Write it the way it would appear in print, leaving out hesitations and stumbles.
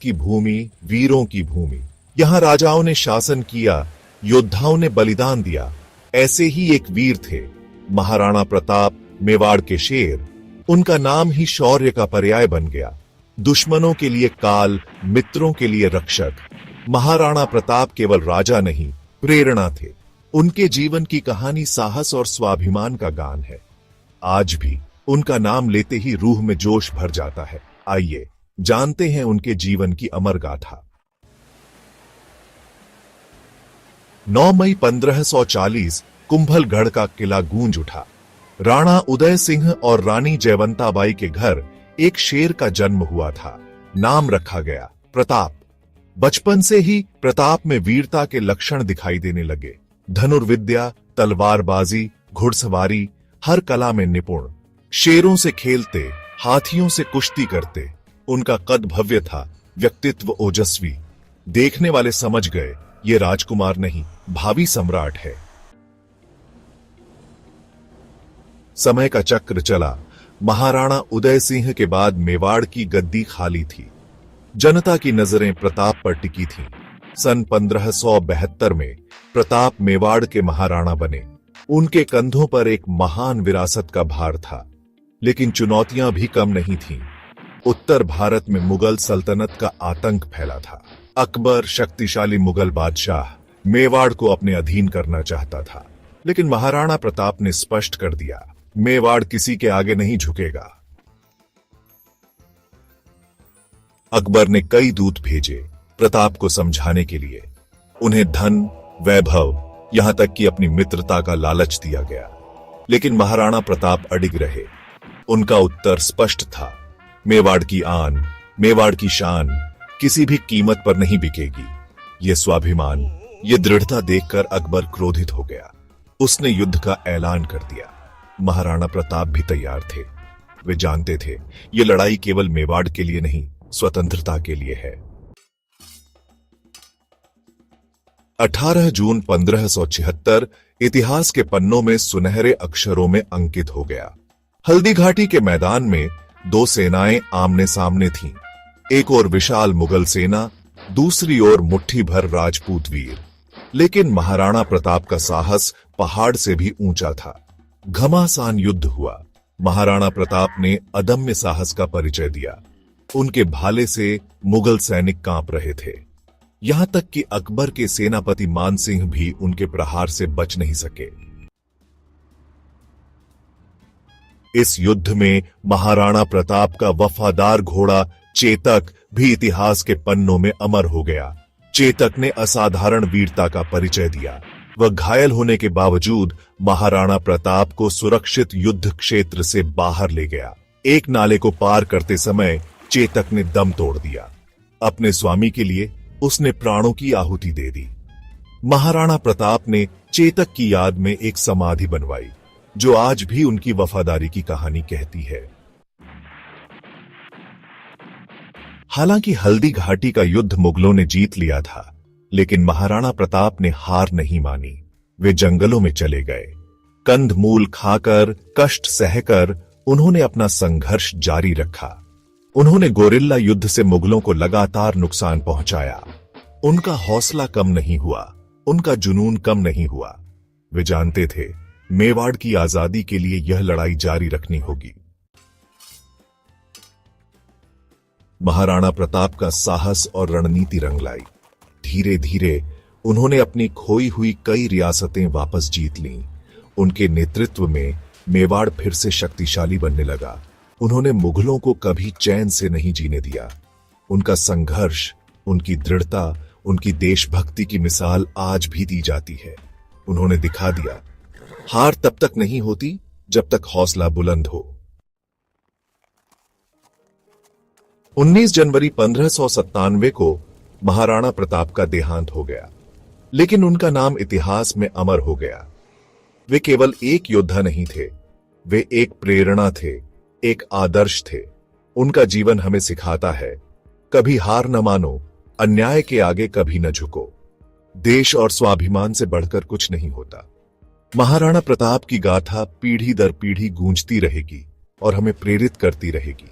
की भूमि, वीरों की भूमि। यहाँ राजाओं ने शासन किया, योद्धाओं ने बलिदान दिया। ऐसे ही एक वीर थे महाराणा प्रताप, मेवाड़ के शेर। उनका नाम ही शौर्य का पर्याय बन गया। दुश्मनों के लिए काल, मित्रों के लिए रक्षक। महाराणा प्रताप केवल राजा नहीं, प्रेरणा थे। उनके जीवन की कहानी साहस और स्वाभिमान का गान है। आज भी उनका नाम लेते ही रूह में जोश भर जाता है। आइए जानते हैं उनके जीवन की अमर गाथा। 9 मई 1540 कुंभलगढ़ का किला गूंज उठा। राणा उदय सिंह और रानी जयवंताबाई के घर एक शेर का जन्म हुआ था। नाम रखा गया प्रताप। बचपन से ही प्रताप में वीरता के लक्षण दिखाई देने लगे। धनुर्विद्या, तलवारबाजी, घुड़सवारी, हर कला में निपुण। शेरों से खेलते, हाथियों से कुश्ती करते। उनका कद भव्य था, व्यक्तित्व ओजस्वी। देखने वाले समझ गए ये राजकुमार नहीं, भावी सम्राट है। समय का चक्र चला। महाराणा उदय सिंह के बाद मेवाड़ की गद्दी खाली थी। जनता की नजरें प्रताप पर टिकी थीं। सन 1572 में प्रताप मेवाड़ के महाराणा बने। उनके कंधों पर एक महान विरासत का भार था, लेकिन चुनौतियां भी कम नहीं थीं। उत्तर भारत में मुगल सल्तनत का आतंक फैला था। अकबर, शक्तिशाली मुगल बादशाह, मेवाड़ को अपने अधीन करना चाहता था, लेकिन महाराणा प्रताप ने स्पष्ट कर दिया, मेवाड़ किसी के आगे नहीं झुकेगा। अकबर ने कई दूत भेजे प्रताप को समझाने के लिए। उन्हें धन, वैभव, यहां तक कि अपनी मित्रता का लालच दिया गया, लेकिन महाराणा प्रताप अडिग रहे। उनका उत्तर स्पष्ट था, मेवाड़ की आन, मेवाड़ की शान किसी भी कीमत पर नहीं बिकेगी। ये स्वाभिमान, ये दृढ़ता देखकर अकबर क्रोधित हो गया। उसने युद्ध का ऐलान कर दिया। महाराणा प्रताप भी तैयार थे। वे जानते थे ये लड़ाई केवल मेवाड़ के लिए नहीं, स्वतंत्रता के लिए है। 18 जून 1576 इतिहास के पन्नों में सुनहरे अक्षरों में अंकित हो गया। हल्दी घाटी के मैदान में दो सेनाएं आमने सामने थीं। एक ओर विशाल मुगल सेना, दूसरी ओर मुट्ठी भर राजपूत वीर। लेकिन महाराणा प्रताप का साहस पहाड़ से भी ऊंचा था। घमासान युद्ध हुआ। महाराणा प्रताप ने अदम्य साहस का परिचय दिया। उनके भाले से मुगल सैनिक कांप रहे थे। यहां तक कि अकबर के सेनापति मानसिंह भी उनके प्रहार से बच नहीं सके। इस युद्ध में महाराणा प्रताप का वफादार घोड़ा चेतक भी इतिहास के पन्नों में अमर हो गया। चेतक ने असाधारण वीरता का परिचय दिया। वह घायल होने के बावजूद महाराणा प्रताप को सुरक्षित युद्ध क्षेत्र से बाहर ले गया। एक नाले को पार करते समय चेतक ने दम तोड़ दिया। अपने स्वामी के लिए उसने प्राणों की आहुति दे दी। महाराणा प्रताप ने चेतक की याद में एक समाधि बनवाई, जो आज भी उनकी वफादारी की कहानी कहती है। हालांकि हल्दी घाटी का युद्ध मुगलों ने जीत लिया था, लेकिन महाराणा प्रताप ने हार नहीं मानी। वे जंगलों में चले गए। कंदमूल खाकर, कष्ट सहकर उन्होंने अपना संघर्ष जारी रखा। उन्होंने गोरिल्ला युद्ध से मुगलों को लगातार नुकसान पहुंचाया। उनका हौसला कम नहीं हुआ, उनका जुनून कम नहीं हुआ। वे जानते थे मेवाड़ की आजादी के लिए यह लड़ाई जारी रखनी होगी। महाराणा प्रताप का साहस और रणनीति रंग लाई। धीरे धीरे उन्होंने अपनी खोई हुई कई रियासतें वापस जीत लीं। उनके नेतृत्व में मेवाड़ फिर से शक्तिशाली बनने लगा। उन्होंने मुगलों को कभी चैन से नहीं जीने दिया। उनका संघर्ष, उनकी दृढ़ता, उनकी देशभक्ति की मिसाल आज भी दी जाती है। उन्होंने दिखा दिया, हार तब तक नहीं होती जब तक हौसला बुलंद हो। 19 जनवरी 1597 को महाराणा प्रताप का देहांत हो गया, लेकिन उनका नाम इतिहास में अमर हो गया। वे केवल एक योद्धा नहीं थे, वे एक प्रेरणा थे, एक आदर्श थे। उनका जीवन हमें सिखाता है, कभी हार न मानो, अन्याय के आगे कभी न झुको। देश और स्वाभिमान से बढ़कर कुछ नहीं होता। महाराणा प्रताप की गाथा पीढ़ी दर पीढ़ी गूंजती रहेगी और हमें प्रेरित करती रहेगी।